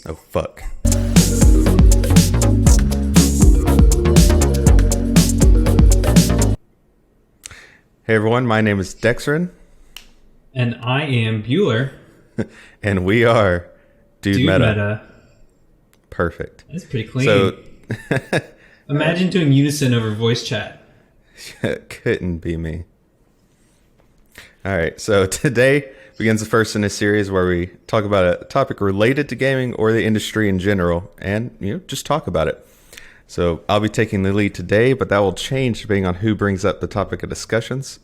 Oh, fuck. Hey, everyone. My name is Dexren. And I am Bueller. And we are DUDEMETA. Perfect. That's pretty clean. So, imagine doing unison over voice chat. Couldn't be me. All right. So today begins the first in a series where we talk about a topic related to gaming or the industry in general, and just talk about it. So I'll be taking the lead today, but that will change depending on who brings up the topic of discussions.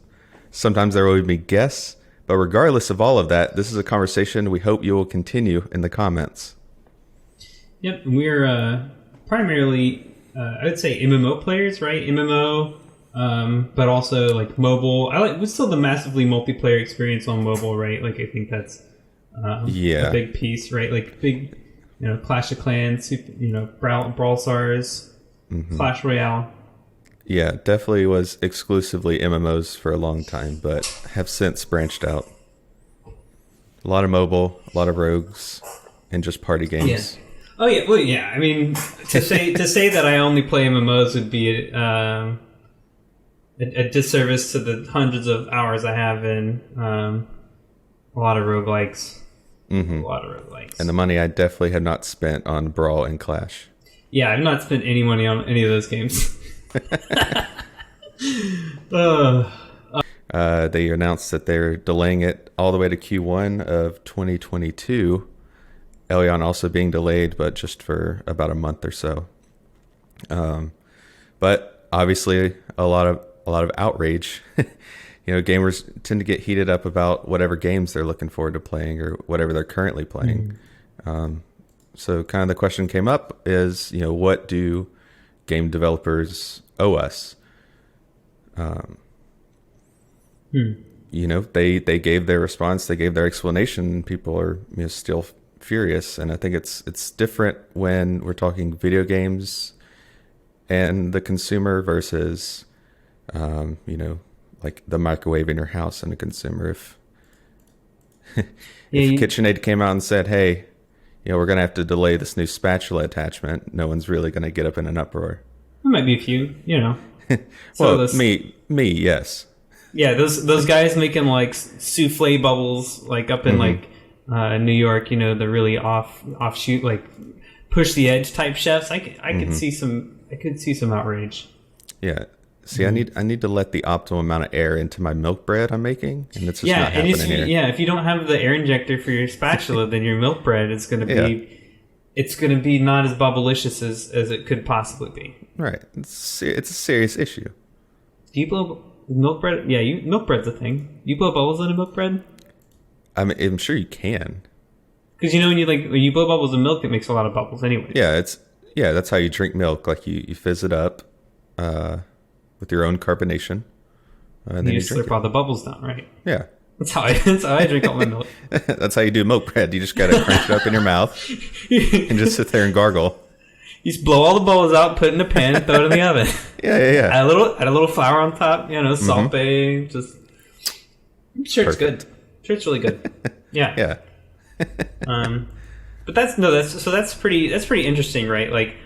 Sometimes there will be guests, but regardless of all of that, this is a conversation we hope you will continue in the comments. Yep, we're primarily, I would say MMO players, right? MMO, but also like mobile. We're still the massively multiplayer experience on mobile, right? Like I think that's a big piece, right? Like big, Clash of Clans, Brawl Stars, Clash Royale. Yeah, definitely was exclusively MMOs for a long time, but have since branched out. A lot of mobile, a lot of rogues, and just party games. Yeah. Oh yeah, well yeah. I mean, to say that I only play MMOs would be a disservice to the hundreds of hours I have in a lot of roguelikes. Mm-hmm. A lot of roguelikes. And the money I definitely have not spent on Brawl and Clash. Yeah, I've not spent any money on any of those games. They announced that they're delaying it all the way to Q1 of 2022. ELYON also being delayed, but just for about a month or so. But obviously, a lot of outrage. Gamers tend to get heated up about whatever games they're looking forward to playing or whatever they're currently playing. So kind of the question came up is, what do game developers owe us? They gave their response, they gave their explanation, and people are still furious. And I think it's different when we're talking video games and the consumer versus, like the microwave in your house and the consumer. If KitchenAid came out and said, hey, we're going to have to delay this new spatula attachment, no one's really going to get up in an uproar. There might be a few, Well, me, yes. Yeah, those guys making like souffle bubbles, like up in like New York, the really offshoot, like push the edge type chefs. I could see some outrage. Yeah. See, I need to let the optimal amount of air into my milk bread I'm making, and it's just not happening here. Yeah, if you don't have the air injector for your spatula, then your milk bread is going to be not as bubblicious as it could possibly be. Right. It's a serious issue. Do you blow milk bread? Yeah, milk bread's a thing. You blow bubbles in a milk bread? I'm sure you can. Because when you blow bubbles in milk, it makes a lot of bubbles anyway. Yeah, that's how you drink milk. Like you fizz it up with your own carbonation. And then you slurp all the bubbles down, right? Yeah. That's how I drink all my milk. That's how you do milk bread. You just gotta crunch it up in your mouth and just sit there and gargle. You just blow all the bubbles out, put it in a pan, and throw it in the oven. Yeah. Add a little flour on top, Salt Bae. Just, I'm sure it's good. I'm sure it's really good. Yeah. Yeah. But that's pretty interesting, right? Like,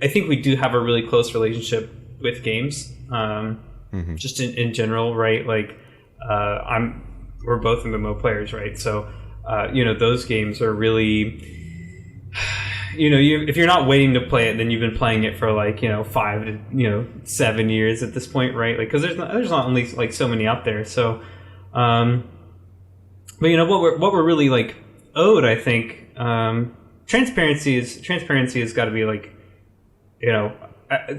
I think we do have a really close relationship with games, just in general, right? Like, we're both MMO players, right? So, those games are really, if you're not waiting to play it, then you've been playing it for 5 to 7 years at this point, right? Like, because there's not only like so many out there. So, but what we're really like owed, I think, transparency has got to be like,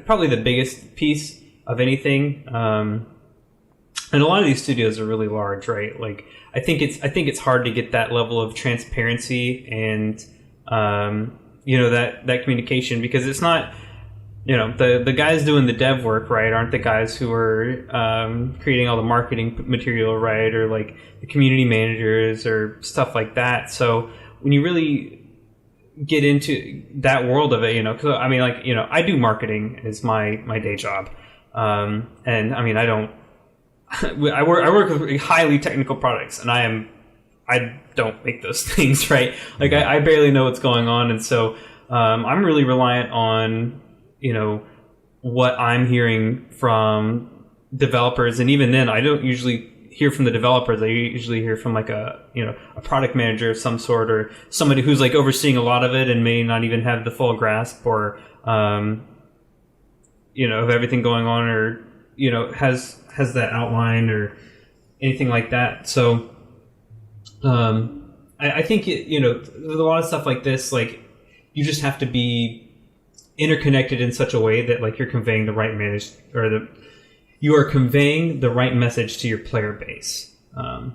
probably the biggest piece of anything. And a lot of these studios are really large, right? Like, I think it's hard to get that level of transparency and that communication, because it's not, the guys doing the dev work, right, aren't the guys who are creating all the marketing material, right, or like the community managers or stuff like that. So when you really get into that world of it, because I do marketing as my day job, and I work with highly technical products, and I am I don't make those things, right? Like I barely know what's going on, and so I'm really reliant on what I'm hearing from developers, and even then, I don't usually hear from the developers. I usually hear from like a product manager of some sort, or somebody who's like overseeing a lot of it and may not even have the full grasp, or of everything going on, or has that outline or anything like that. So I think with a lot of stuff like this, like you just have to be interconnected in such a way that like you're conveying the right you are conveying the right message to your player base. And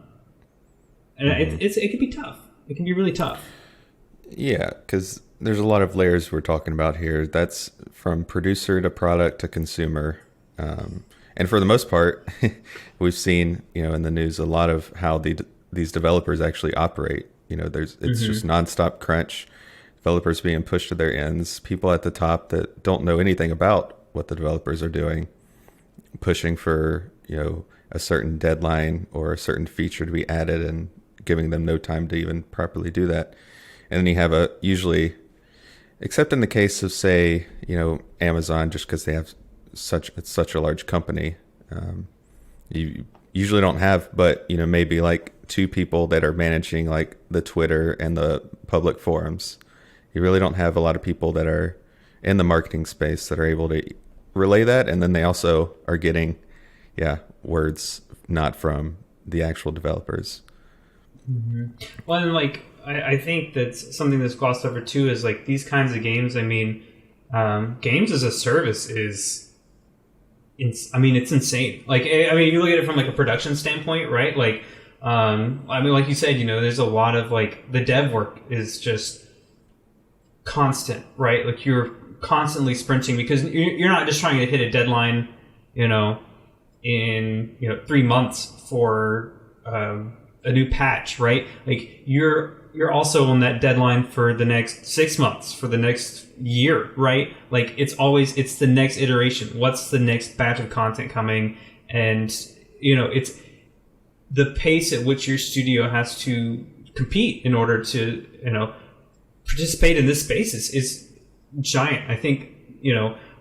it can be tough. It can be really tough. Yeah, because there's a lot of layers we're talking about here. That's from producer to product to consumer. And for the most part, we've seen, in the news, a lot of how these developers actually operate. It's just nonstop crunch, developers being pushed to their ends, people at the top that don't know anything about what the developers are doing, pushing for, a certain deadline or a certain feature to be added and giving them no time to even properly do that. And then you have usually, except in the case of, say, Amazon, just because they have it's such a large company, you usually don't have, but maybe like two people that are managing like the Twitter and the public forums. You really don't have a lot of people that are in the marketing space that are able to relay that, and then they also are getting words not from the actual developers. Well, and like I think that's something that's glossed over too, is like these kinds of games. I mean, games as a service it's insane. Like, I mean, you look at it from like a production standpoint, right? Like, like you said, there's a lot of like the dev work is just constant, right? Like you're constantly sprinting because you're not just trying to hit a deadline, in 3 months for a new patch, right? Like you're also on that deadline for the next 6 months, for the next year, right? Like it's the next iteration. What's the next batch of content coming? And it's the pace at which your studio has to compete in order to participate in this space is giant. I think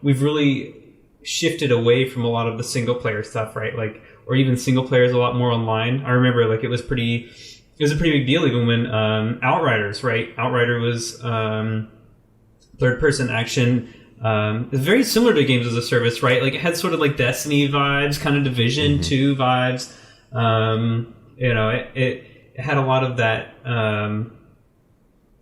we've really shifted away from a lot of the single player stuff, right? Like, or even single player is a lot more online. I remember like it was a pretty big deal even when Outriders, right? Outrider was third person action. It's very similar to games as a service, right? Like it had sort of like Destiny vibes, kind of Division 2 vibes. It had a lot of that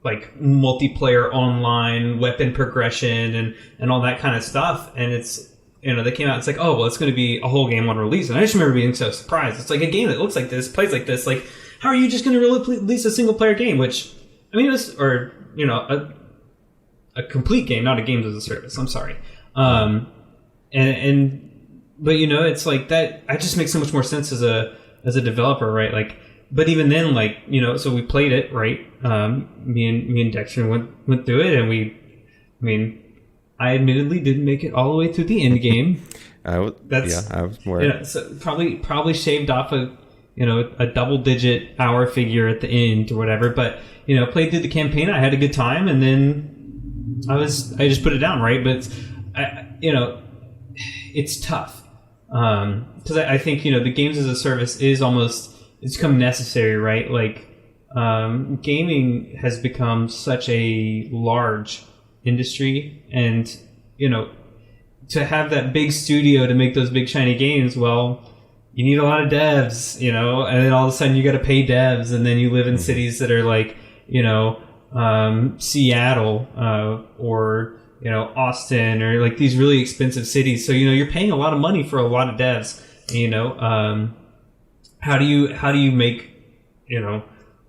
like multiplayer online weapon progression and all that kind of stuff. And it's they came out, it's like, oh well, it's going to be a whole game on release. And I just remember being so surprised. It's like a game that looks like this, plays like this. Like, how are you just going to release a single player game? Which, I mean, a complete game, not a games as a service. I'm sorry. But it's like that. It just makes so much more sense as a developer, right? Like, but even then, like, so we played it, right? Me and Dexren went through it, and I admittedly didn't make it all the way through the end game. I was more. So probably shaved off a double-digit hour figure at the end or whatever. But played through the campaign. I had a good time, and then I just put it down, right? But it's tough because I think the games as a service it's become necessary, right? Like gaming has become such a large industry, and to have that big studio to make those big shiny games, well, you need a lot of devs, and then all of a sudden you got to pay devs, and then you live in cities that are like, Seattle, or, Austin, or like these really expensive cities. So, you're paying a lot of money for a lot of devs, how do you make,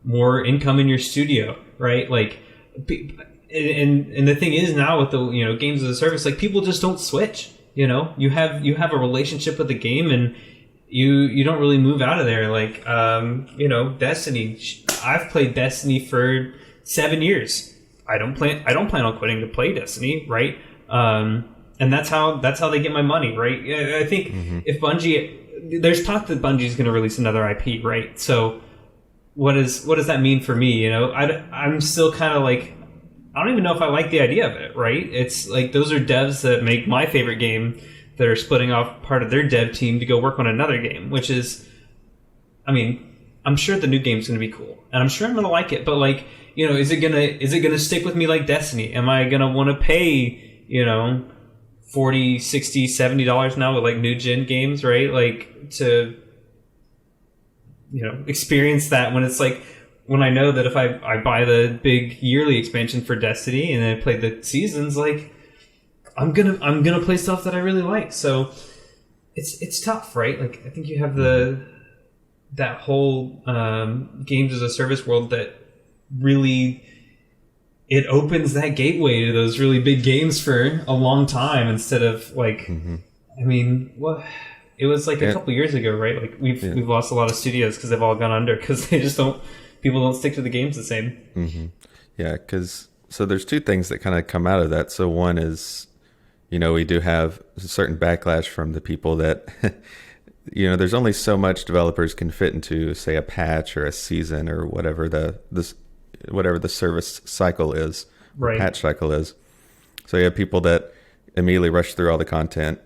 more income in your studio, right? Like, and the thing is now with the, games as a service, like people just don't switch, you have a relationship with the game, and you don't really move out of there. Like, Destiny. I've played Destiny for 7 years. I don't plan on quitting to play Destiny, right? And that's how they get my money, right? I think if Bungie, there's talk that Bungie is going to release another IP, right? So what does that mean for me? You know, I'm still kind of like, I don't even know if I like the idea of it, right? It's like those are devs that make my favorite game that are splitting off part of their dev team to go work on another game, which is, I mean, I'm sure the new game's going to be cool, and I'm sure I'm going to like it. But like, you know, is it gonna stick with me like Destiny? Am I going to want to pay, you know, $40, $60, $70 now with like new gen games, right? Like to, you know, experience that when it's like, when I know that if I buy the big yearly expansion for Destiny and then I play the seasons, like I'm gonna play stuff that I really like. So it's tough, right? Like I think you have that whole games as a service world that really, it opens that gateway to those really big games for a long time instead of like, I mean, what it was like a couple years ago, right? Like we've lost a lot of studios because they've all gone under because they just people don't stick to the games the same. Yeah, because so there's two things that kind of come out of that. So one is, you know, we do have a certain backlash from the people that, you know, there's only so much developers can fit into, say, a patch or a season or whatever whatever the service cycle is, right? Patch cycle is. So you have people that immediately rush through all the content,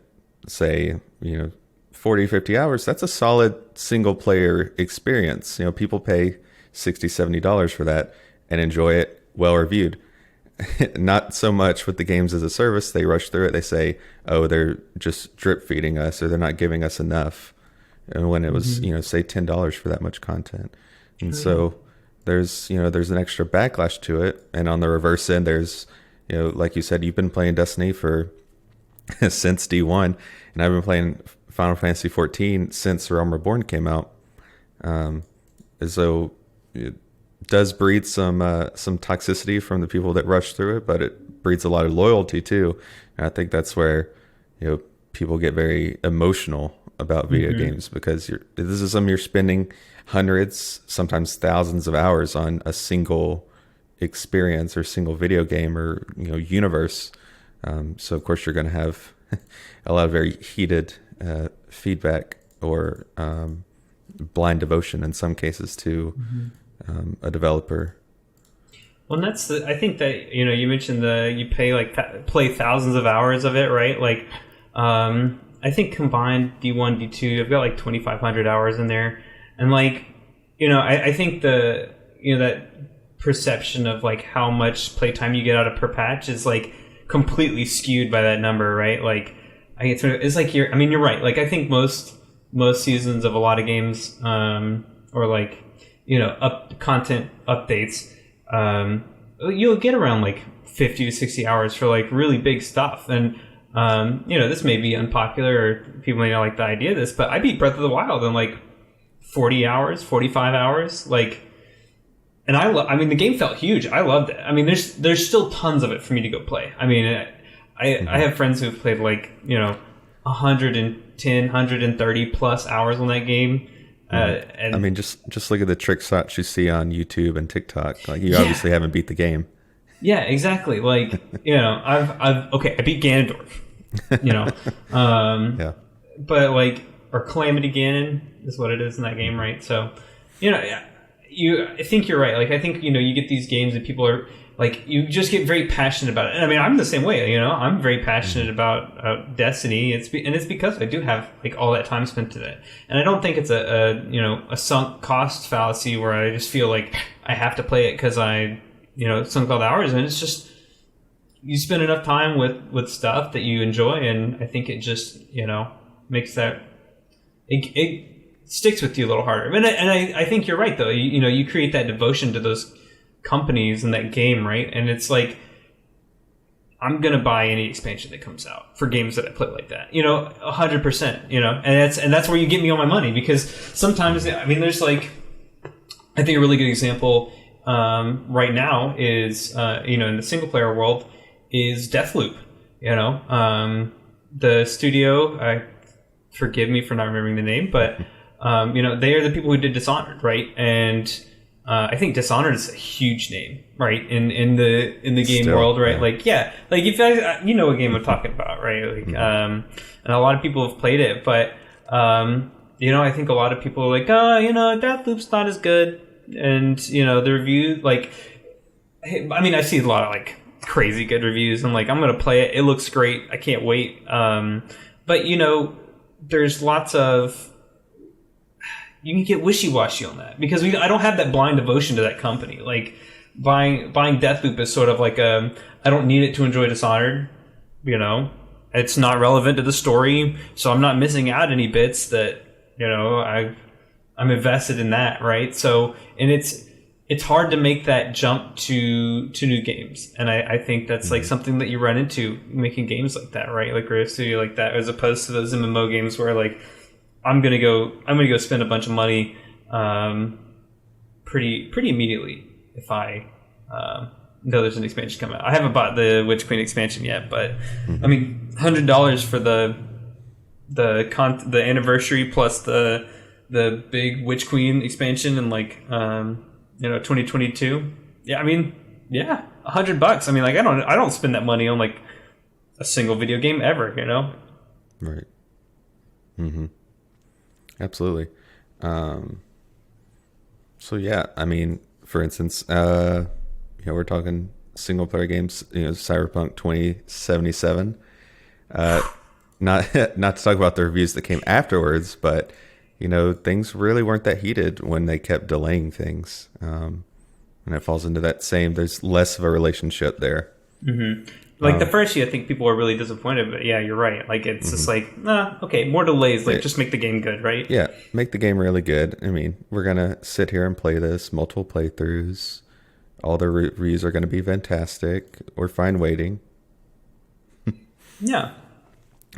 say, you know, 40, 50 hours. That's a solid single player experience. You know, people pay $60, $70 for that and enjoy it, well reviewed. Not so much with the games as a service. They rush through it. They say, oh, they're just drip feeding us, or they're not giving us enough. And when it was, you know, say $10 for that much content. And so there's an extra backlash to it. And on the reverse end, there's, you know, like you said, you've been playing Destiny for since D1, and I've been playing Final Fantasy 14 since Realm Reborn came out. So it does breed some toxicity from the people that rush through it, but it breeds a lot of loyalty too. And I think that's where, you know, people get very emotional about video games, because this is something you're spending hundreds, sometimes thousands of hours on a single experience or single video game or, you know, universe. So of course you're going to have a lot of very heated feedback or blind devotion in some cases to a developer. Well, and that's I think that, you know, you mentioned you play thousands of hours of it, right? Like, I think combined D1, D2, I've got like 2,500 hours in there, and like, you know, I think that perception of like how much playtime you get out of per patch is like completely skewed by that number, right? Like, it's like you're right. Like, I think most seasons of a lot of games, or like, you know, content updates, you'll get around like 50 to 60 hours for like really big stuff. And, you know, this may be unpopular or people may not like the idea of this, but I beat Breath of the Wild in like 40 hours, 45 hours. Like, and I mean, the game felt huge. I loved it. I mean, there's still tons of it for me to go play. I mean, I have friends who've played like, you know, 110, 130 plus hours on that game. And I mean, just look at the trick shots you see on YouTube and TikTok. Like, you obviously haven't beat the game. Yeah, exactly. Like, you know, I beat Ganondorf, you know, yeah, but like, or Calamity Ganon is what it is in that game, right? So, you know, I think you're right. Like, I think, you know, you get these games and people are like, you just get very passionate about it. And I mean, I'm the same way, you know, I'm very passionate about Destiny. It's because I do have like all that time spent to it. And I don't think it's a sunk cost fallacy where I just feel like I have to play it because I, you know, sunk all the hours. And it's just, you spend enough time with stuff that you enjoy. And I think it just, you know, makes that, it sticks with you a little harder. And I think you're right, though. You know, you create that devotion to those companies in that game, right? And it's like, I'm gonna buy any expansion that comes out for games that I play like that, you know, 100%, you know, and that's where you get me on my money, because sometimes, I mean, there's like, I think a really good example right now is, you know, in the single player world is Deathloop. You know, the studio, forgive me for not remembering the name, but you know, they are the people who did Dishonored, right? And I think Dishonored is a huge name, right, in the game world, right? Yeah. Like, yeah, like if you know what game I'm talking about, right? Like, and a lot of people have played it, but you know, I think a lot of people are like, oh, you know, Deathloop's not as good. and the review, like, I mean, I see a lot of like crazy good reviews. I'm like, I'm gonna play it. It looks great. I can't wait. But there's lots of, you can get wishy-washy on that because I don't have that blind devotion to that company. Like buying Deathloop is sort of like I don't need it to enjoy Dishonored. It's not relevant to the story, so I'm not missing out any bits that I'm invested in that, right? So, and it's hard to make that jump to new games, and I think that's like something that you run into making games like that, right? Like Rare Studio like that, as opposed to those MMO games where like I'm gonna go spend a bunch of money pretty immediately if I know there's an expansion coming out. I haven't bought the Witch Queen expansion yet, but I mean $100 for the anniversary plus the big Witch Queen expansion in like 2022. Yeah, I mean, yeah, $100. I mean, like I don't spend that money on like a single video game ever. Right. Mm-hmm. Absolutely. So yeah, I mean, for instance, we're talking single player games. Cyberpunk 2077. Not to talk about the reviews that came afterwards, but things really weren't that heated when they kept delaying things. And it falls into that same, there's less of a relationship there. Mm-hmm. Like the first year, I think people were really disappointed, but yeah, you're right. Like it's just like, okay, more delays. Like just make the game good, right? Yeah, make the game really good. I mean, we're going to sit here and play this, multiple playthroughs. All the reviews are going to be fantastic. We're fine waiting. Yeah.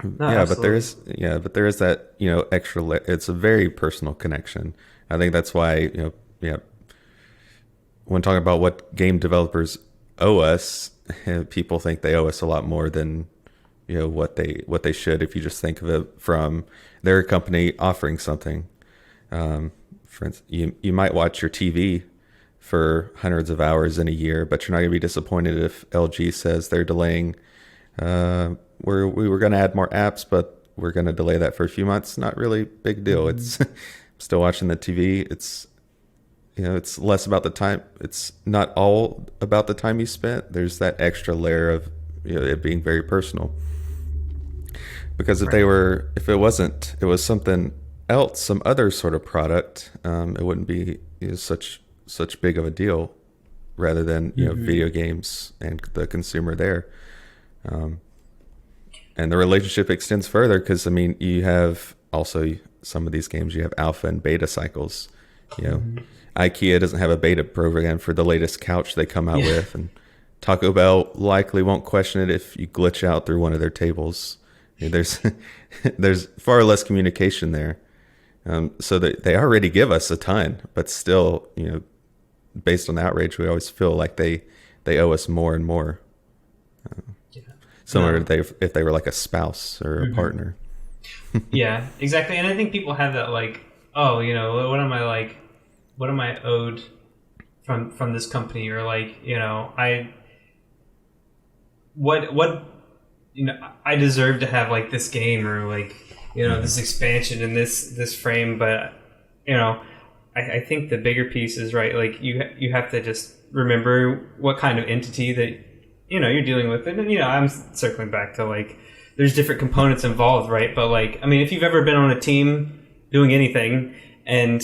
No, yeah, absolutely. but there is that extra. It's a very personal connection. I think that's why when talking about what game developers owe us, people think they owe us a lot more than what they should. If you just think of it from their company offering something, for instance, you might watch your TV for hundreds of hours in a year, but you're not going to be disappointed if LG says they're delaying. We were going to add more apps, but we're going to delay that for a few months. Not really big deal. Mm-hmm. It's still watching the TV. It's it's less about the time. It's not all about the time you spent. There's that extra layer of it being very personal. Because if it was something else, some other sort of product, it wouldn't be such big of a deal. Rather than video games and the consumer there. And the relationship extends further because, I mean, you have also some of these games, you have alpha and beta cycles. IKEA doesn't have a beta program for the latest couch they come out with. And Taco Bell likely won't question it if you glitch out through one of their tables. There's far less communication there. So they already give us a ton, but still, based on the outrage, we always feel like they owe us more and more. Similar to if they were like a spouse or a partner. Yeah, exactly. And I think people have that like, oh, what am I owed from this company? Or like, I deserve to have like this game or like, this expansion in this frame. But, I think the bigger piece is right. Like you have to just remember what kind of entity that you're dealing with. And I'm circling back to like there's different components involved, right? But like, I mean, if you've ever been on a team doing anything, and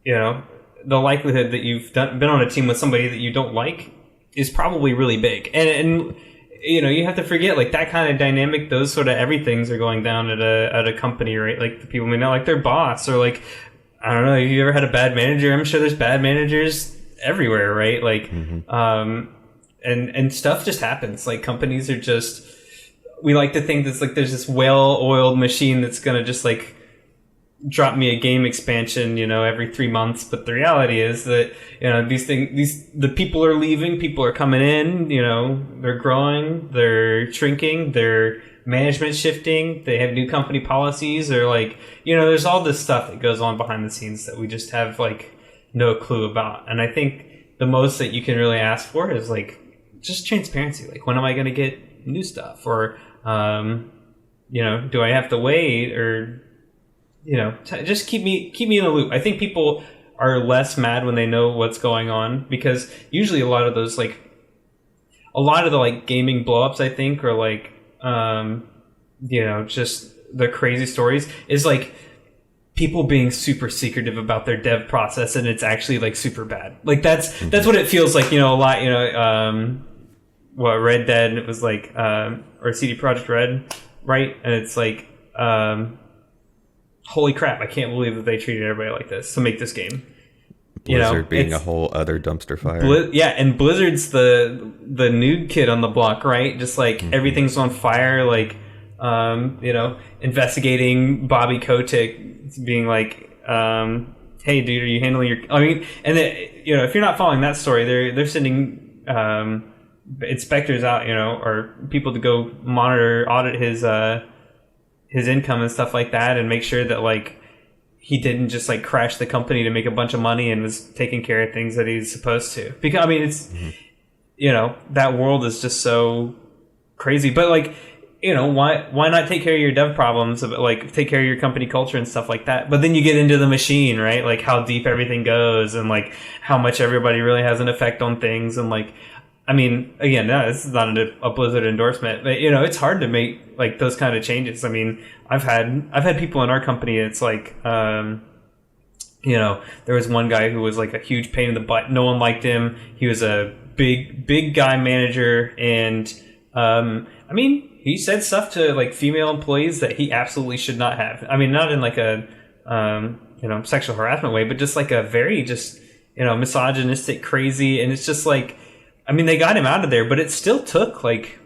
the likelihood that you've been on a team with somebody that you don't like is probably really big. And you have to forget like that kind of dynamic. Those sort of everythings are going down at a company, right? Like the people may not like their boss, or like, I don't know. Have you ever had a bad manager? I'm sure there's bad managers everywhere, right? Like, and stuff just happens. Like companies are just, we like to think that's like there's this well-oiled machine that's gonna just like drop me a game expansion, every 3 months. But the reality is that the people are leaving, people are coming in. They're growing, they're shrinking, their management shifting, they have new company policies, or like there's all this stuff that goes on behind the scenes that we just have like no clue about. And I think the most that you can really ask for is like just transparency. Like, when am I going to get new stuff? Or, do I have to wait? Or, just keep me in the loop. I think people are less mad when they know what's going on, because usually a lot of the like gaming blowups, I think, or like just the crazy stories is like people being super secretive about their dev process, and it's actually like super bad. Like that's what it feels like, a lot, Red Dead, it was like or CD Projekt Red, right? And it's like holy crap, I can't believe that they treated everybody like this to make this game. Blizzard being a whole other dumpster fire. And Blizzard's the nude kid on the block, right? Just like everything's on fire, like investigating Bobby Kotick, being like, hey dude, are you handling your, and then, if you're not following that story, they're sending inspectors out, or people to go audit his income and stuff like that, and make sure that like he didn't just like crash the company to make a bunch of money and was taking care of things that he's supposed to. Because it's that world is just so crazy. But like, why not take care of your dev problems, like take care of your company culture and stuff like that? But then you get into the machine, right? Like how deep everything goes, and like how much everybody really has an effect on things. And like, again, no, this is not a Blizzard endorsement, but it's hard to make like those kind of changes. I've had people in our company. It's like, there was one guy who was like a huge pain in the butt. No one liked him. He was a big guy manager, and he said stuff to like female employees that he absolutely should not have. Not in like a sexual harassment way, but just like a very misogynistic, crazy. And it's just like, they got him out of there, but it still took like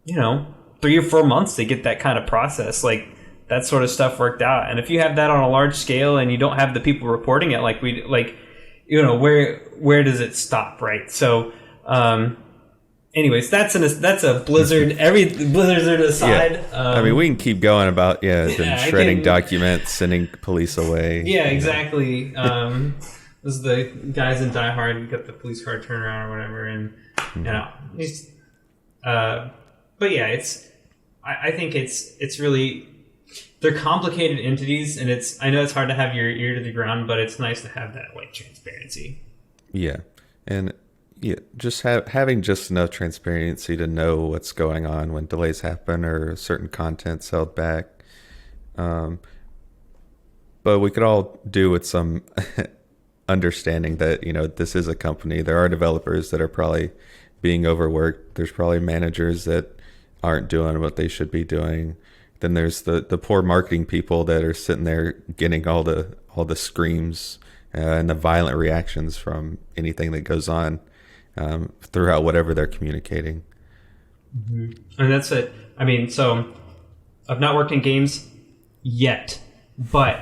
3 or 4 months to get that kind of process, like that sort of stuff worked out. And if you have that on a large scale and you don't have the people reporting it, like where does it stop, right? So anyways, that's a Blizzard. Blizzard aside. Yeah. We can keep going about them shredding documents, sending police away. Yeah, exactly. This is the guys in Die Hard got the police car turnaround or whatever, and but yeah, I think it's really, they're complicated entities, and I know it's hard to have your ear to the ground, but it's nice to have that like transparency. Yeah, and just having just enough transparency to know what's going on when delays happen or certain content's held back. But we could all do with some understanding that this is a company. There are developers that are probably being overworked. There's probably managers that aren't doing what they should be doing. Then there's the poor marketing people that are sitting there getting all the screams and the violent reactions from anything that goes on throughout whatever they're communicating. And that's it. So I've not worked in games yet, but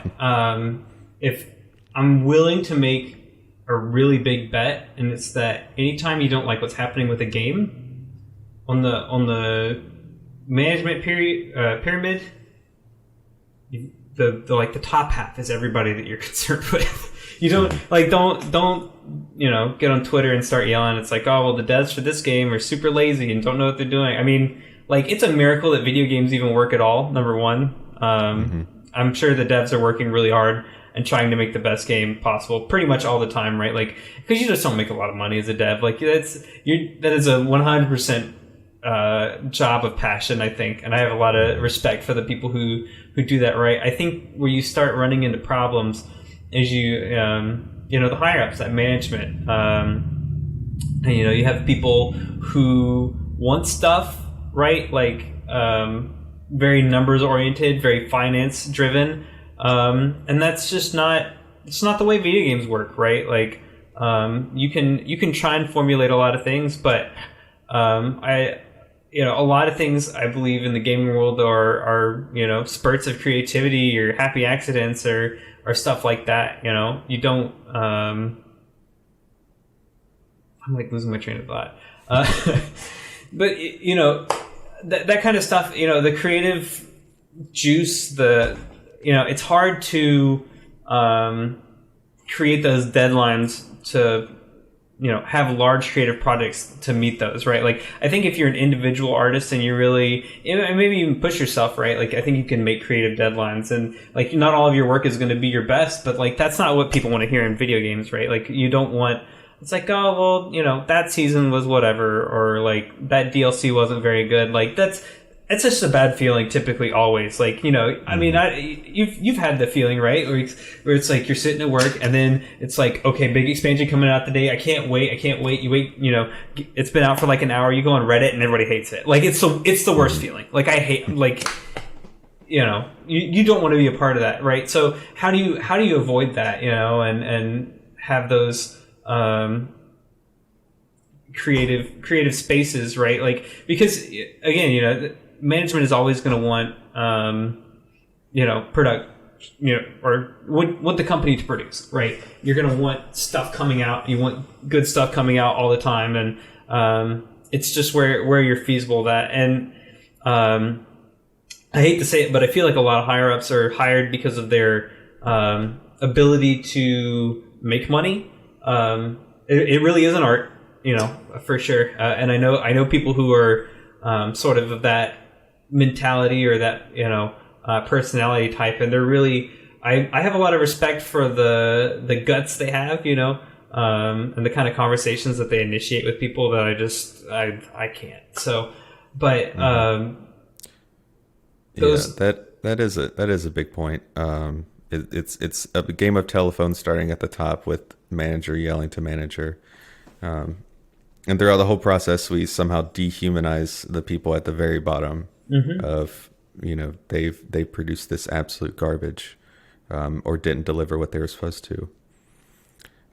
if I'm willing to make a really big bet, and it's that anytime you don't like what's happening with a game, on the management pyramid, the top half is everybody that you're concerned with. You don't get on Twitter and start yelling. It's like, oh well, the devs for this game are super lazy and don't know what they're doing. It's a miracle that video games even work at all. Number one, I'm sure the devs are working really hard and trying to make the best game possible pretty much all the time, right? Like, because you just don't make a lot of money as a dev. Like that is a 100% job of passion, I think, and I have a lot of respect for the people who do that right. I think where you start running into problems is the higher ups, that management, and you have people who want stuff, right? Like very numbers oriented, very finance driven, and that's just it's not the way video games work, right? Like you can try and formulate a lot of things, but a lot of things I believe in the gaming world are spurts of creativity or happy accidents or stuff like that. You don't. I'm like losing my train of thought. But that kind of stuff. The creative juice. It's hard to create those deadlines to have large creative projects to meet those, right? Like, I think if you're an individual artist and you really, and maybe even push yourself, right? Like, I think you can make creative deadlines, and like, not all of your work is going to be your best, but like, that's not what people want to hear in video games, right? Like, you don't want, it's like, oh, well, that season was whatever, or like, that DLC wasn't very good. Like, it's just a bad feeling typically, always. Like, I mean, you've had the feeling, right? Where it's like you're sitting at work and then it's like, okay, big expansion coming out today. I can't wait. You wait, it's been out for like an hour. You go on Reddit and everybody hates it. Like, it's the worst feeling. Like, I hate, like, you don't want to be a part of that, right? So how do you avoid that, and have those, creative spaces, right? Like, because again, management is always going to want, product, or want the company to produce, right? You're going to want stuff coming out. You want good stuff coming out all the time. And, it's just where you're feasible that. And, I hate to say it, but I feel like a lot of higher ups are hired because of their, ability to make money. It really is an art, for sure. And I know people who are, sort of that mentality or that personality type, and they're really, I have a lot of respect for the guts they have, and the kind of conversations that they initiate with people that I can't. So, but those, that is a big point. It's a game of telephone starting at the top with manager yelling to manager. And throughout the whole process, we somehow dehumanize the people at the very bottom of, they produced this absolute garbage, or didn't deliver what they were supposed to.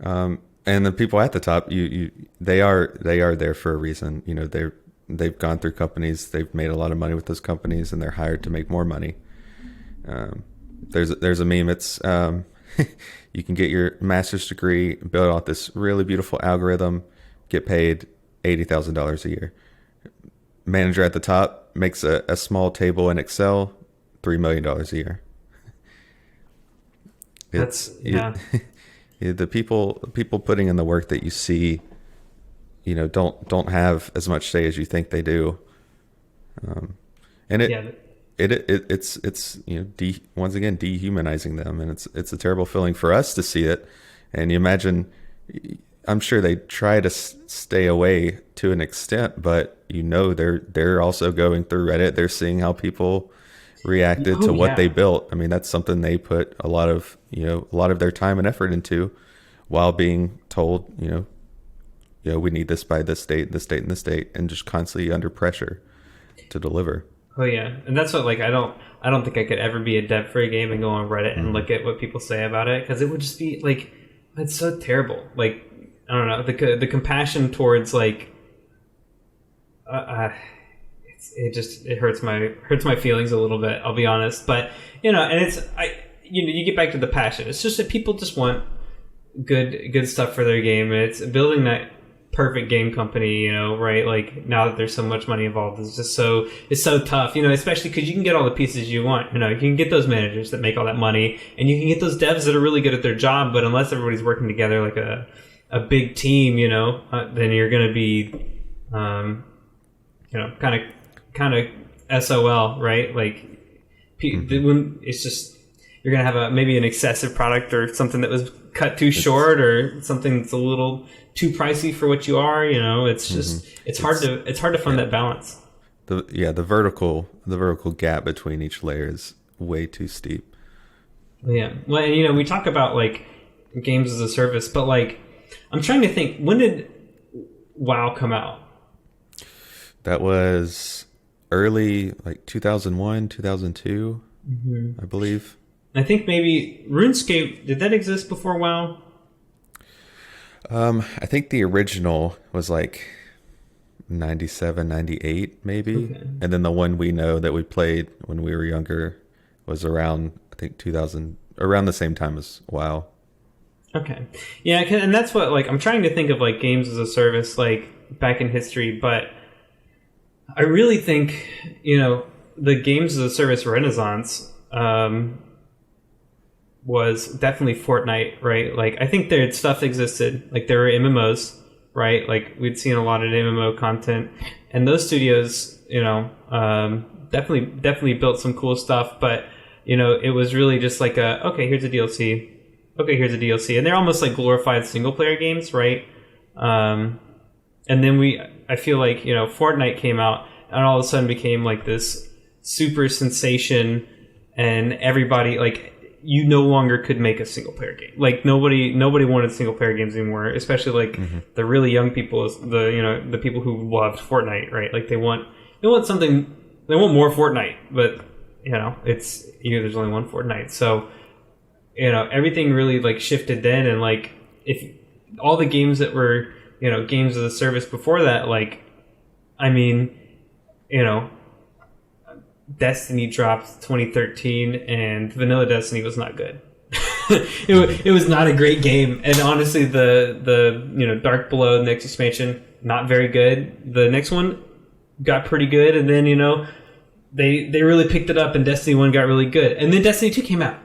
And the people at the top, they are there for a reason. They've gone through companies, they've made a lot of money with those companies, and they're hired to make more money. There's a meme. It's you can get your master's degree, build out this really beautiful algorithm, get paid $80,000 a year. Manager at the top makes a small table in Excel, $3 million a year. The people putting in the work that you see, don't have as much say as you think they do. And it's once again dehumanizing them, and it's a terrible feeling for us to see it. And you imagine, I'm sure they try to stay away to an extent, but they're also going through Reddit. They're seeing how people reacted to what they built. I mean, that's something they put a lot of their time and effort into, while being told, we need this by this date, this date, and this date, and just constantly under pressure to deliver. Oh yeah, and that's what, like, I don't think I could ever be a dev for a game and go on Reddit and look at what people say about it, because it would just be like, it's so terrible. Like, I don't know, the compassion towards, like, it hurts my feelings a little bit, I'll be honest. But and you get back to the passion. It's just that people just want good stuff for their game, and it's building that perfect game company, right? Like, now that there's so much money involved, it's so tough, especially because you can get all the pieces you want. You can get those managers that make all that money, and you can get those devs that are really good at their job. But unless everybody's working together like a big team, then you're going to be, kind of SOL, right? Like, it's just, you're going to have maybe an excessive product, or something that was cut too short, or something that's a little too pricey for what you are. It's just, it's hard to find that balance. The vertical gap between each layer is way too steep. Yeah. Well, and we talk about, like, games as a service, but, like, I'm trying to think, when did WoW come out? That was early, like 2001, 2002, I believe. I think maybe RuneScape, did that exist before WoW? I think the original was like 97, 98 maybe. Okay. And then the one we know that we played when we were younger was around, I think, 2000, around the same time as WoW. Okay. Yeah, and that's what, like, I'm trying to think of, like, games as a service, like, back in history, but I really think, the games as a service renaissance was definitely Fortnite, right? Like, I think their stuff existed. Like, there were MMOs, right? Like we'd seen a lot of MMO content, and those studios, definitely built some cool stuff. But it was really just like okay, here's a DLC, okay, here's a DLC, and they're almost like glorified single player games, right? And then I feel like Fortnite came out, and all of a sudden became like this super sensation, and everybody like. You no longer could make a single player game. Like nobody wanted single player games anymore, especially like the really young people, the people who loved Fortnite, right? Like they want something, they want more Fortnite, but it's there's only one Fortnite. So everything really like shifted then, and like if all the games that were games as a service before that, like I mean, Destiny dropped 2013, and Vanilla Destiny was not good. it was not a great game, and honestly, the Dark Below, the next expansion, not very good. The next one got pretty good, and then they really picked it up, and Destiny 1 got really good, and then Destiny 2 came out,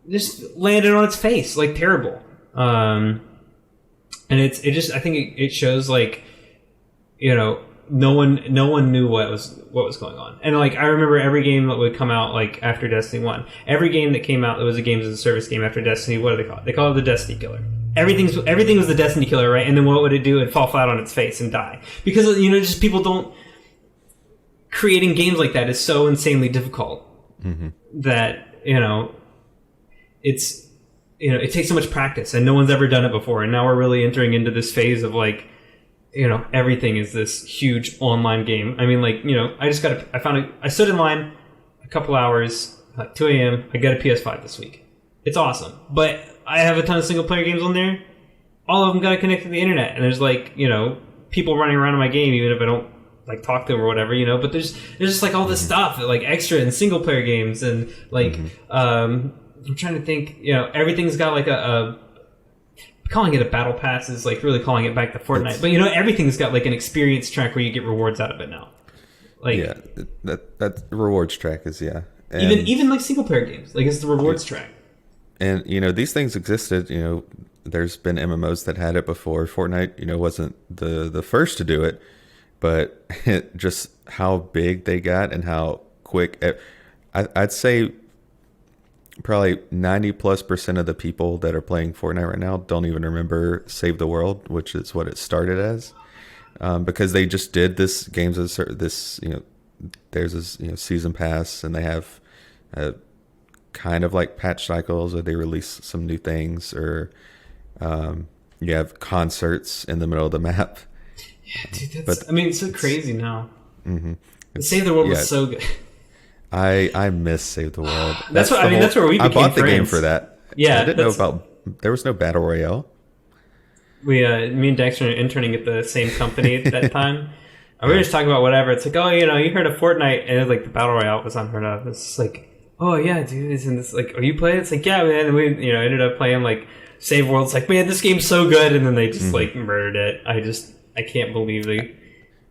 just landed on its face, like terrible. And I think it shows like no one knew what was going on. And like I remember every game that would come out like after Destiny 1. Every game that came out that was a games as a service game after Destiny, what do they call it? They call it the Destiny killer. Everything was the Destiny killer, right? And then what would it do? It'd fall flat on its face and die. Because just people don't creating games like that is so insanely difficult that it's it takes so much practice, and no one's ever done it before. And now we're really entering into this phase of like everything is this huge online game. I mean, like, I stood in line a couple hours, like 2 a.m. I got a PS5 this week. It's awesome. But I have a ton of single player games on there. All of them got to connect to the internet. And there's like, people running around in my game, even if I don't like talk to them or whatever, but there's just like all this stuff, like extra in single player games. And like, I'm trying to think, everything's got like calling it a battle pass is like really calling it back to Fortnite, but everything's got like an experience track where you get rewards out of it now. Like that rewards track is and even like single player games, like it's the rewards track. And these things existed. There's been MMOs that had it before. Fortnite, wasn't the first to do it, but just how big they got and how quick. I'd say probably 90+% of the people that are playing Fortnite right now don't even remember Save the World, which is what it started as, because they just did this games as this. There's this season pass, and they have kind of like patch cycles, or they release some new things, or you have concerts in the middle of the map. Yeah, dude, it's so crazy now. Save the World was so good. I miss Save the World. That's where we became I bought the friends. game for that. Yeah, I didn't know about. There was no battle royale. Me and Dexren are interning at the same company at that time. And we were just talking about whatever. It's like, oh, you heard of Fortnite, and it's like the battle royale was unheard of. It's just like, oh yeah, dude, isn't this like? Are you playing? It's like, yeah, man. And we ended up playing like Save World. It's like, man, this game's so good, and then they just like murdered it. I can't believe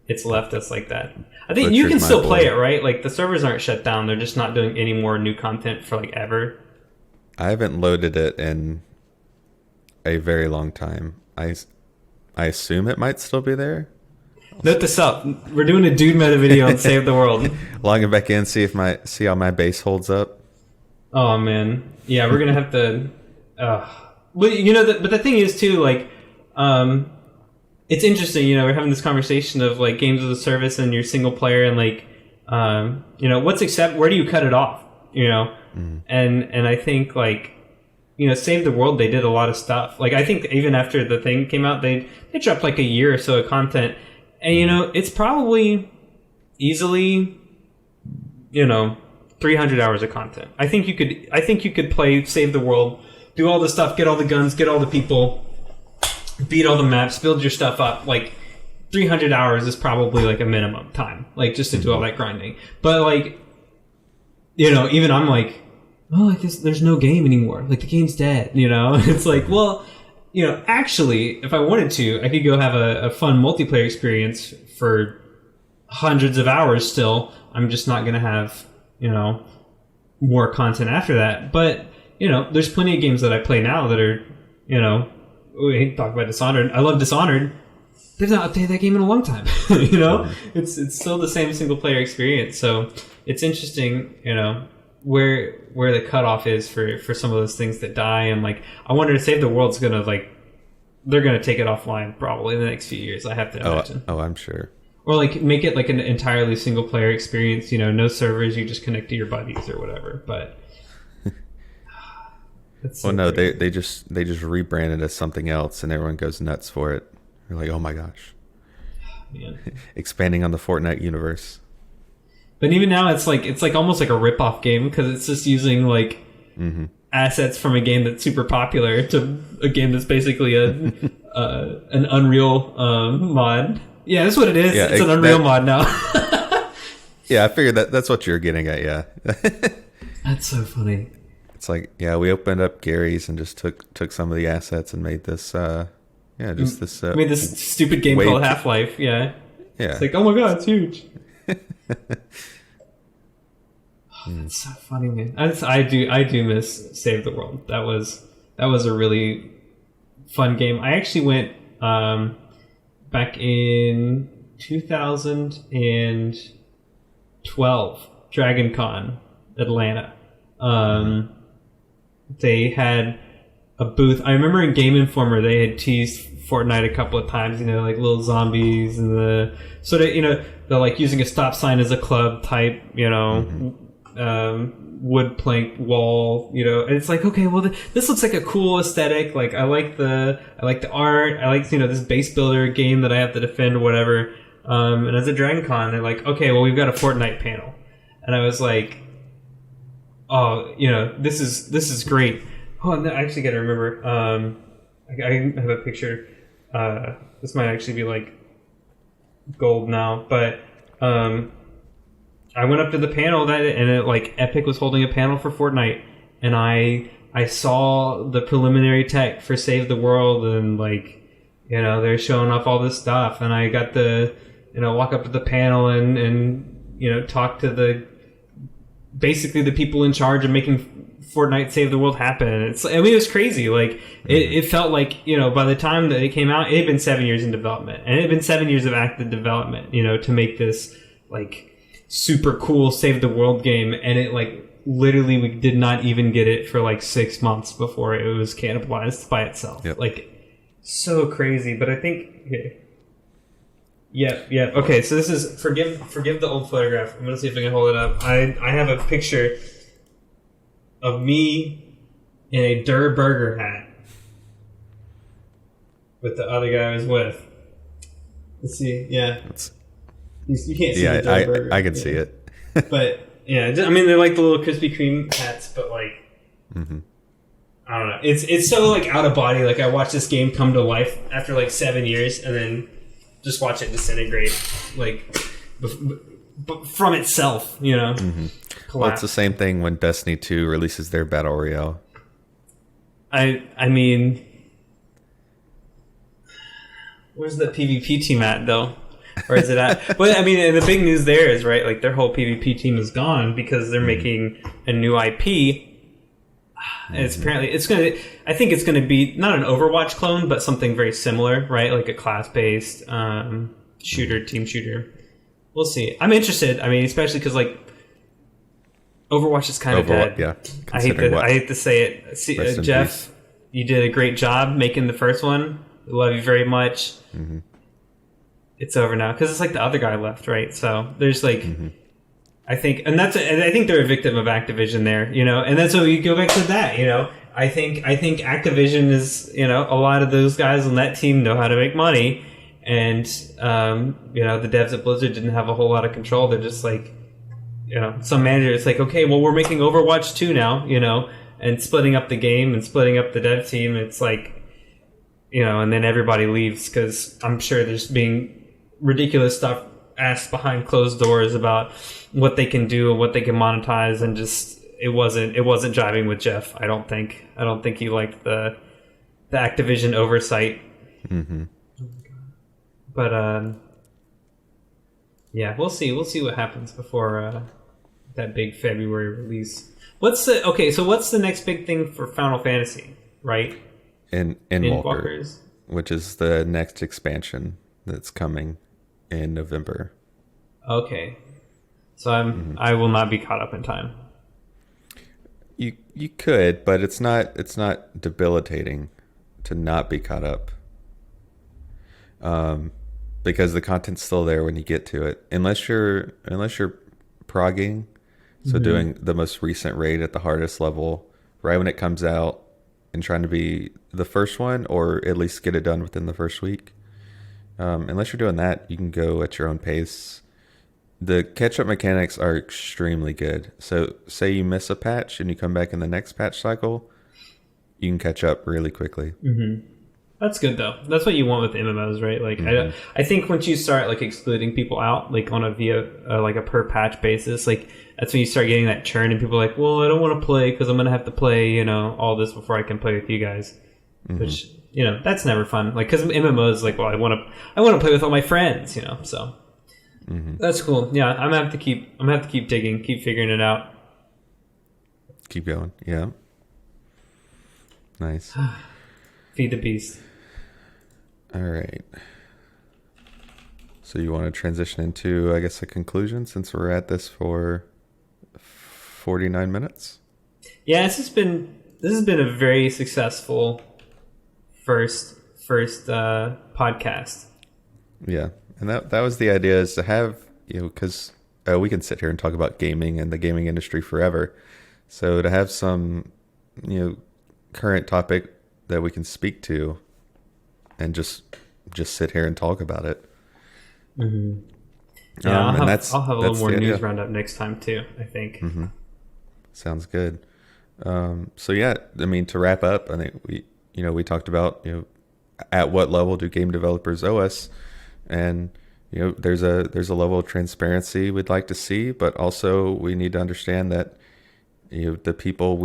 it's left us like that. I think you can still play it, right? Like the servers aren't shut down. They're just not doing any more new content for like ever. I haven't loaded it in a very long time. I assume it might still be there. Note this up. We're doing a DUDEMETA video on Save the World. Logging back in, see how my base holds up. Oh man, yeah, we're gonna have to. But the thing is too, like, it's interesting. We're having this conversation of like games as a service and your single player, and like, where do you cut it off? And I think like, Save the World, they did a lot of stuff. Like I think even after the thing came out, they dropped like a year or so of content. And it's probably easily 300 hours of content. I think you could play Save the World, do all the stuff, get all the guns, get all the people, beat all the maps, build your stuff up. Like 300 hours is probably like a minimum time, like just to do all that grinding. But like, even I'm like, oh, like there's no game anymore. Like the game's dead. It's like, well. Actually, if I wanted to, I could go have a fun multiplayer experience for hundreds of hours still. I'm just not going to have, more content after that. But, there's plenty of games that I play now that are, we talk about Dishonored. I love Dishonored. they've not updated that game in a long time. You know, it's still the same single player experience. So it's interesting, you know, where the cutoff is for some of those things that die. And like, I wonder if Save the World's gonna like, they're gonna take it offline probably in the next few years. I have to imagine. Oh, I'm sure. Or like make it like an entirely single player experience. You know, no servers. You just connect to your buddies or whatever. But well, no, they just rebranded as something else, and everyone goes nuts for it. They're like, oh my gosh, man. Expanding on the Fortnite universe. But even now, it's like almost like a rip-off game because it's just using like assets from a game that's super popular to a game that's basically an Unreal mod. Yeah, that's what it is. Yeah, it's an Unreal mod now. Yeah, I figured that's what you're getting at. Yeah, that's so funny. It's like, yeah, we opened up Gary's and just took some of the assets and made this. Made this stupid game called Half-Life. Yeah. It's like, oh my god, it's huge. That's so funny, man. I do miss Save the World. That was a really fun game. I actually went back in 2012, Dragon Con, Atlanta. They had a booth. I remember in Game Informer they had teased Fortnite a couple of times, you know, like little zombies and the sort of, you know, they're like using a stop sign as a club type, you know, wood plank wall, you know, and it's like, okay, well, this looks like a cool aesthetic. Like I like the art. I like, you know, this base builder game that I have to defend or whatever. And as a Dragon Con, they're like, okay, well, we've got a Fortnite panel, and I was like, oh, you know, this is great. Oh, and I actually got to remember. I have a picture. This might actually be like gold now, but I went up to the panel like Epic was holding a panel for Fortnite, and I saw the preliminary tech for Save the World, and like, you know, they're showing off all this stuff, and I got to, you know, walk up to the panel and you know, talk to basically the people in charge of making Fortnite Save the World happen. I mean, it was crazy. Like it felt like, you know, by the time that it came out, it had been 7 years in development, and it had been 7 years of active development, you know, to make this like super cool Save the World game. And it like literally, we did not even get it for like 6 months before it was cannibalized by itself. Yep. Like so crazy. But I think yeah. Okay, so this is forgive the old photograph. I'm gonna see if I can hold it up. I have a picture of me in a Der Burger hat with the other guy I was with. Let's see. Yeah, you can't see the Der Burger. I can see it. But yeah, I mean, they're like the little Krispy Kreme hats, but like, I don't know. It's so like out of body. Like I watched this game come to life after like 7 years, and then just watch it disintegrate, like from itself, you know. Well, it's the same thing when Destiny 2 releases their Battle Royale. I mean, where's the PvP team at, though? Or is it at? But I mean, and the big news there is, right, like their whole PvP team is gone because they're making a new IP. And it's apparently I think it's gonna be not an Overwatch clone, but something very similar, right? Like a class-based team shooter. We'll see. I'm interested. I mean, especially because like Overwatch is kind of dead. Yeah. I hate to say it. See, Jeff, you did a great job making the first one. We love you very much. It's over now because it's like the other guy left, right? So there's like, I think they're a victim of Activision there, you know, and that's so you go back to that, you know. I think Activision is, you know, a lot of those guys on that team know how to make money, and you know, the devs at Blizzard didn't have a whole lot of control. They're just like, you know, some manager, it's like, okay, well, we're making Overwatch 2 now, you know, and splitting up the game and splitting up the dev team. It's like, you know, and then everybody leaves because I'm sure there's being ridiculous stuff asked behind closed doors about what they can do and what they can monetize, and just it wasn't jiving with Jeff. I don't think he liked the Activision oversight. But yeah, we'll see what happens before that big February release. What's the next big thing for Final Fantasy, right? Endwalkers, which is the next expansion. that's coming in November. Okay, so I will not be caught up in time. You could, but it's not debilitating to not be caught up. Because the content's still there when you get to it, unless you're progging, so doing the most recent raid at the hardest level right when it comes out and trying to be the first one, or at least get it done within the first week. Unless you're doing that, you can go at your own pace. The catch-up mechanics are extremely good. So say you miss a patch and you come back in the next patch cycle, you can catch up really quickly. That's good though. That's what you want with MMOs, right? Like I think once you start like excluding people out, like on a like a per patch basis, like that's when you start getting that churn, and people are like, well, I don't want to play because I'm gonna have to play, all this before I can play with you guys, which that's never fun. Like, because MMOs, like, well, I want to play with all my friends, so that's cool. Yeah, I'm gonna have to keep digging, keep figuring it out. Keep going. Yeah. Nice. Feed the beast. All right. So you want to transition into, I guess, a conclusion, since we're at this for 49 minutes? Yeah, this has been a very successful first podcast. Yeah, and that was the idea, is to have, because we can sit here and talk about gaming and the gaming industry forever. So to have some, current topic that we can speak to and just sit here and talk about it. Yeah, I'll have a little more news roundup next time too, I think. Sounds good. So yeah, I mean, to wrap up, I think we talked about, at what level do game developers owe us, and there's a level of transparency we'd like to see, but also we need to understand that the people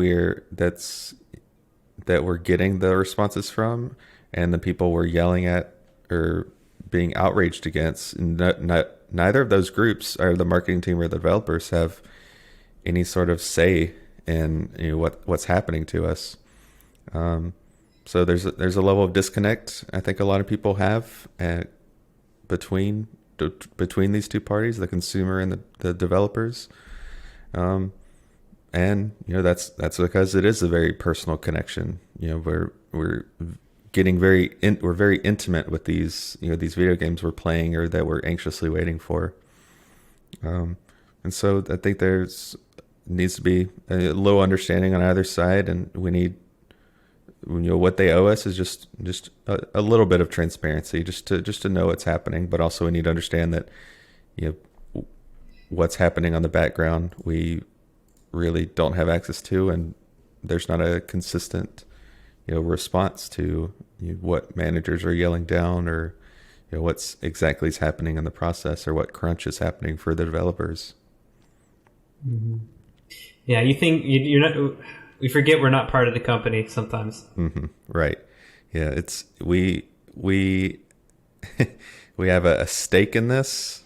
that we're getting the responses from, and the people we're yelling at or being outraged against, neither of those groups, or the marketing team or the developers, have any sort of say in what's happening to us. So there's a level of disconnect I think a lot of people have between these two parties, the consumer and the developers. And that's because it is a very personal connection. We're getting very intimate with these these video games we're playing, or that we're anxiously waiting for. And so I think needs to be a low understanding on either side, and we need, what they owe us is just a little bit of transparency, just to know what's happening, but also we need to understand that what's happening on the background we really don't have access to, and there's not a consistent response to what managers are yelling down, or what's exactly is happening in the process, or what crunch is happening for the developers. Yeah, you think you're not. We forget we're not part of the company sometimes. Right. Yeah, it's we we have a stake in this.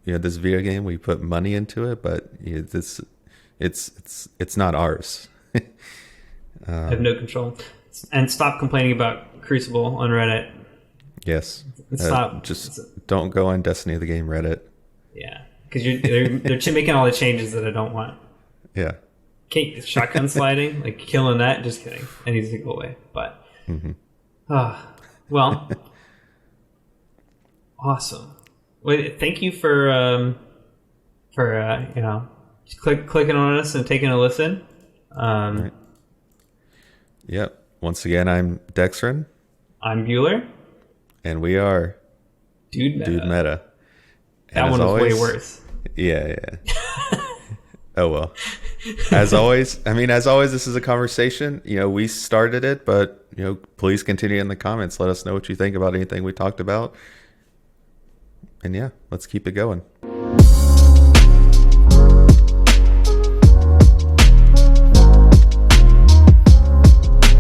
This video game, we put money into it, but it's not ours. I have no control. And stop complaining about Crucible on Reddit. Yes. Stop. Just don't go on Destiny the Game Reddit. Yeah, because they're making all the changes that I don't want. Yeah. Shotgun sliding, like killing that. Just kidding. It needs to go away. But, well, awesome. Wait, thank you for clicking on us and taking a listen. Right. Yep. Once again, I'm Dexren. I'm Bueller. And we are DUDEMETA. That one was way worse. Yeah. Oh, well. As always, this is a conversation. We started it, but, please continue in the comments. Let us know what you think about anything we talked about. And yeah, let's keep it going.